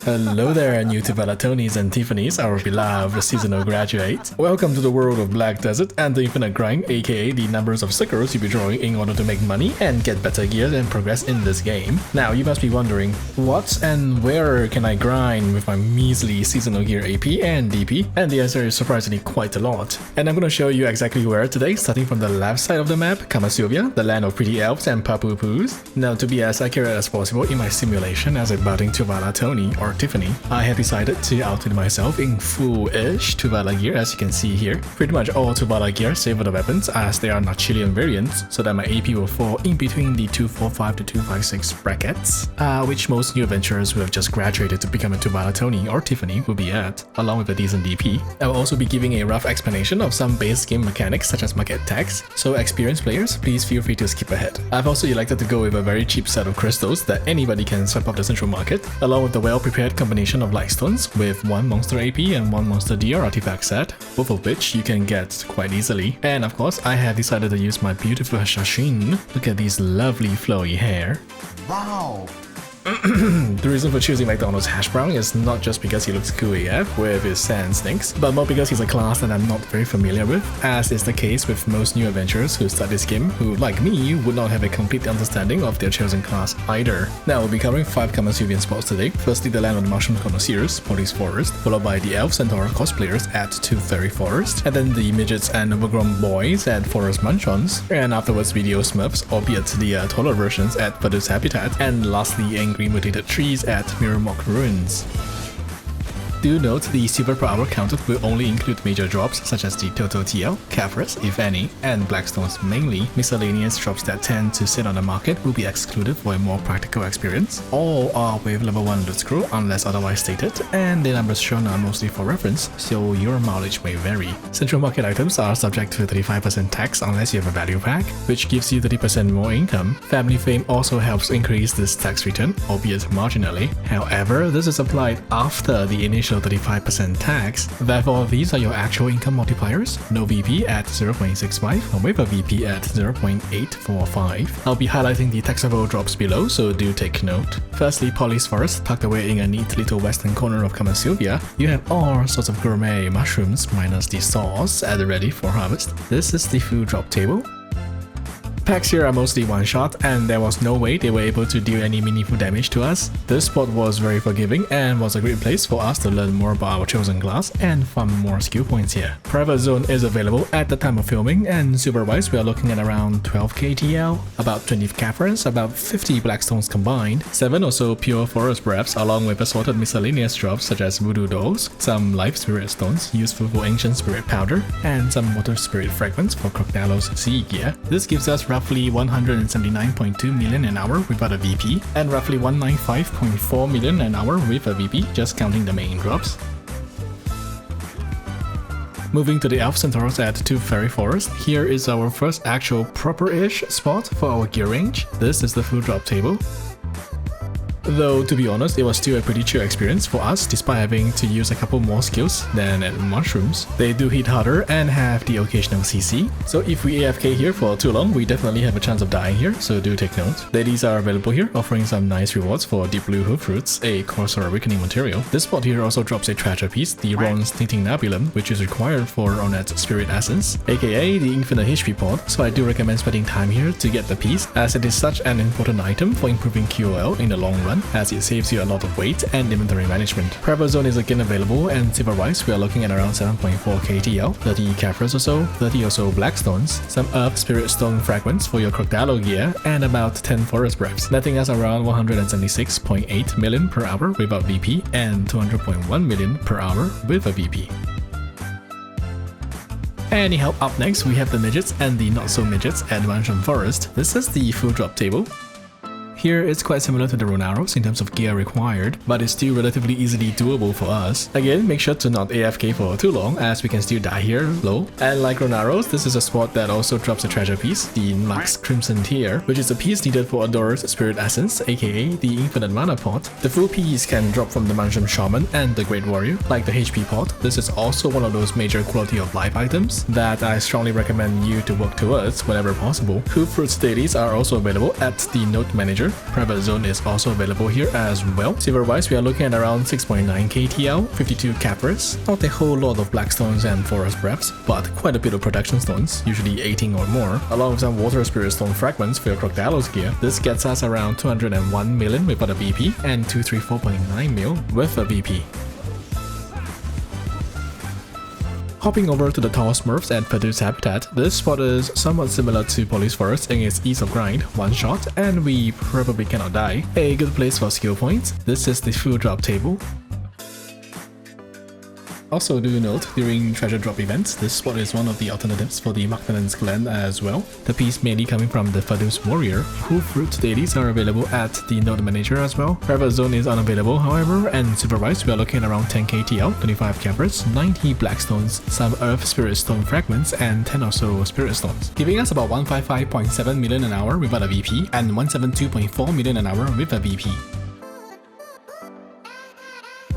Hello there, new Tuvala Tonys and Tiffany's, our beloved seasonal graduates. Welcome to the world of Black Desert and the infinite grind, aka the numbers of sickles you'll be drawing in order to make money and get better gear and progress in this game. Now you must be wondering, what and where can I grind with my measly seasonal gear AP and DP? And the answer is surprisingly quite a lot. And I'm going to show you exactly where today, starting from the left side of the map, Kamasylvia, the land of pretty elves and papu-poos. Now to be as accurate as possible in my simulation as a budding Tuvala Tony or Tiffany, I have decided to outfit myself in full-ish Tuvala gear as you can see here. Pretty much all Tuvala gear save for the weapons as they are not Chilean variants, so that my AP will fall in between the 245 to 256 brackets, which most new adventurers who have just graduated to become a Tuvala Tony or Tiffany will be at, along with a decent DP. I will also be giving a rough explanation of some base game mechanics such as market tags, so experienced players, please feel free to skip ahead. I've also elected to go with a very cheap set of crystals that anybody can swipe off the central market, along with the well-prepared combination of Lightstones with one monster AP and one monster DR artifact set, both of which you can get quite easily. And of course, I have decided to use my beautiful Shashin. Look at these lovely flowy hair. Wow! The reason for choosing McDonald's hash brown is not just because he looks cool AF with his sand snakes, but more because he's a class that I'm not very familiar with, as is the case with most new adventurers who start this game who, like me, would not have a complete understanding of their chosen class either. Now we'll be covering 5 Kamasylvian spots today. Firstly, the land of the mushroom connoisseurs, Police Forest, followed by the elf centaur cosplayers at Tooth Fairy Forest, and then the midgets and overgrown boys at Forest Manshaums, and afterwards BDO Smurfs, albeit the taller versions at Fadus Habitat, and lastly angry mutated trees at Mirumok Ruins. Do note the silver per hour counted will only include major drops such as the Toto TL, Caphras if any, and Blackstones mainly. Miscellaneous drops that tend to sit on the market will be excluded for a more practical experience. All are with level 1 loot scroll unless otherwise stated, and the numbers shown are mostly for reference, so your mileage may vary. Central market items are subject to 35% tax unless you have a value pack, which gives you 30% more income. Family fame also helps increase this tax return, albeit marginally. However, this is applied after the initial 35% tax, therefore these are your actual income multipliers, no VP at 0.65 with a VP at 0.845. I'll be highlighting the taxable drops below, so do take note. Firstly, Police Forest, tucked away in a neat little western corner of Kamasylvia, you have all sorts of gourmet mushrooms minus the sauce at the ready for harvest. This is the food drop table. Packs here are mostly one-shot, and there was no way they were able to deal any meaningful damage to us. This spot was very forgiving and was a great place for us to learn more about our chosen class and farm more skill points here. Private zone is available at the time of filming, and silver-wise we are looking at around 12k TL, about 20 Caphras, about 50 Blackstones combined, 7 or so pure forest breaths along with assorted miscellaneous drops such as voodoo dolls, some life spirit stones useful for ancient spirit powder, and some water spirit fragments for Crocodilo's sea gear. This gives us roughly 179.2 million an hour without a VP, and roughly 195.4 million an hour with a VP, just counting the main drops. Moving to the Elf Centaurs at Tooth Fairy Forest, here is our first actual proper-ish spot for our gear range. This is the food drop table. Though, to be honest, it was still a pretty chill experience for us despite having to use a couple more skills than at Mushrooms. They do hit harder and have the occasional CC, so if we AFK here for too long, we definitely have a chance of dying here, so do take note. Ladies are available here, offering some nice rewards for Deep Blue Hoof Roots, a Courser Awakening material. This spot here also drops a treasure piece, the Ron's Tinting Nabulum, which is required for Ronet's Spirit Essence, aka the Infinite HP pod, so I do recommend spending time here to get the piece, as it is such an important item for improving QOL in the long run, as it saves you a lot of weight and inventory management. Private zone is again available, and silver-wise we are looking at around 7.4 KTL, 30 Caphras or so, 30 or so Blackstones, some Earth Spirit Stone fragments for your Crocodile gear, and about 10 Forest Breaths, netting us around 176.8 million per hour without VP and 200.1 million per hour with a VP. Anyhow, up next we have the midgets and the not-so-midgets at Manshaums Forest. This is the food drop table. Here it's quite similar to the Ronaros in terms of gear required, but it's still relatively easily doable for us. Again, make sure to not AFK for too long as we can still die here low. And like Ronaros, this is a spot that also drops a treasure piece, the Lux Crimson Tear, which is a piece needed for Adora's Spirit Essence, aka the Infinite Mana pot. The full piece can drop from the Manshaums Shaman and the Great Warrior. Like the HP pot, this is also one of those major quality of life items that I strongly recommend you to work towards whenever possible. Hoof Fruits dailies are also available at the Note Manager, here. Private Zone is also available here as well. Silver-wise, we are looking at around 6.9 KTL, 52 Capras, not a whole lot of Blackstones and Forest Breaths, but quite a bit of Production Stones, usually 18 or more, along with some Water Spirit Stone fragments for your Crocodilo's gear. This gets us around 201 million without a BP and 234.9 mil with a BP. Hopping over to the Tall Smurfs at Fadus Habitat, this spot is somewhat similar to Police Forest in its ease of grind, one shot, and we probably cannot die. A good place for skill points. This is the full drop table. Also do note, during treasure drop events, this spot is one of the alternatives for the Magdalen's Clan as well. The piece mainly coming from the Fadus Warrior. Cool Fruit dailies are available at the Node Manager as well. Private Zone is unavailable however, and Silver-wise we are looking around 10 KTL, 25 Capras, 90 Blackstones, some Earth Spirit Stone fragments, and 10 or so Spirit Stones, giving us about 155.7 million an hour without a VP, and 172.4 million an hour with a VP.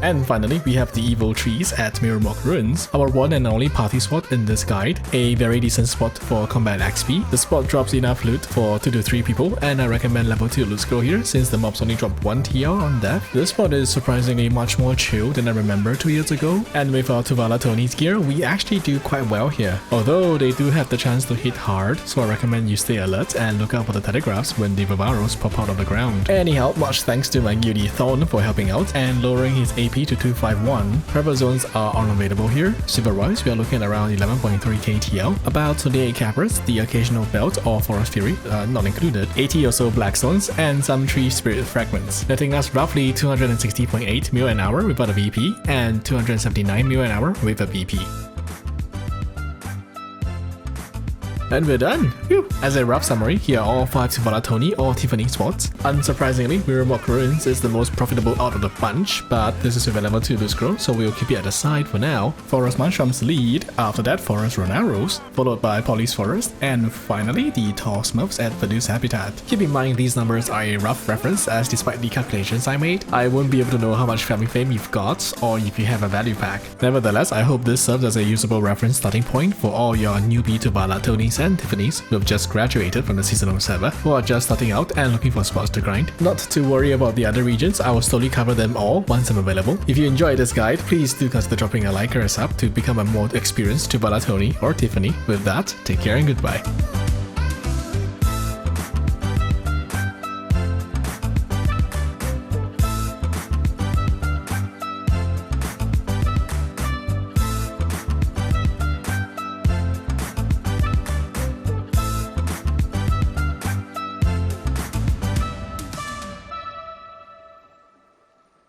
And finally, we have the Evil Trees at Mirumok Ruins, our one and only party spot in this guide. A very decent spot for combat XP. The spot drops enough loot for 2 to 3 people, and I recommend level 2 loot scroll here since the mobs only drop 1 TL on death. This spot is surprisingly much more chill than I remember 2 years ago, and with our Tuvala Tony's gear, we actually do quite well here. Although they do have the chance to hit hard, so I recommend you stay alert and look out for the telegraphs when the Ronaros pop out of the ground. Anyhow, much thanks to my guildie Thorn for helping out and lowering his AP to 251. Private zones are unavailable here. Silver-wise, we are looking at around 11.3 KTL, about 28 Capras, the occasional belt or Forest Fury, not included, 80 or so Blackstones, and some Tree Spirit fragments, netting us roughly 260.8 mil an hour without a VP, and 279 mil an hour with a VP. And we're done! Phew. As a rough summary, here are all 5 Tuvala Tony or Tiffany spots. Unsurprisingly, Mirumok Ruins is the most profitable out of the bunch, but this is available to loot scroll, so we'll keep it at the side for now. Forest Manshaums lead, after that Forest Ronaros, followed by Police Forest, and finally the Tall Smurfs at Fadus Habitat. Keep in mind these numbers are a rough reference, as despite the calculations I made, I won't be able to know how much family fame you've got or if you have a value pack. Nevertheless, I hope this serves as a usable reference starting point for all your newbie Tuvala Tonys and Tiffany's who have just graduated from the seasonal server, who are just starting out and looking for spots to grind. Not to worry about the other regions, I will slowly cover them all once I'm available. If you enjoyed this guide, please do consider dropping a like or a sub to become a more experienced Tuvala Tony or Tiffany. With that, take care and goodbye.